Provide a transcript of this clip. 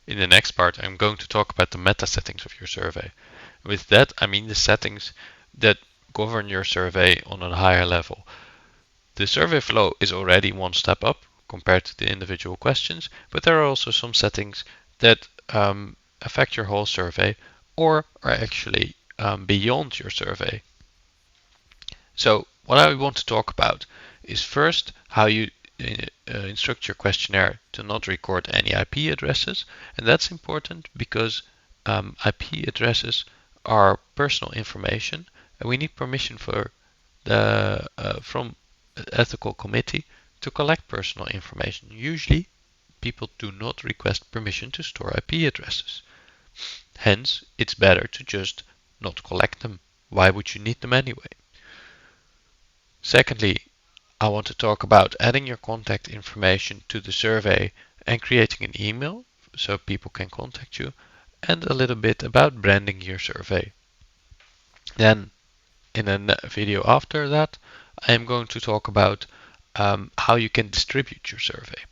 In the next part, I'm going to talk about the meta settings of your survey. With that, I mean the settings that govern your survey on a higher level. The survey flow is already one step up compared to the individual questions, but there are also some settings that affect your whole survey or are actually beyond your survey. So what I want to talk about is first how you instruct your questionnaire to not record any IP addresses, and that's important because IP addresses are personal information, and we need permission for from ethical committee to collect personal information. Usually, people do not request permission to store IP addresses. Hence, it's better to just not collect them. Why would you need them anyway? Secondly, I want to talk about adding your contact information to the survey and creating an email so people can contact you, and a little bit about branding your survey. Then, in a video after that, I am going to talk about how you can distribute your survey.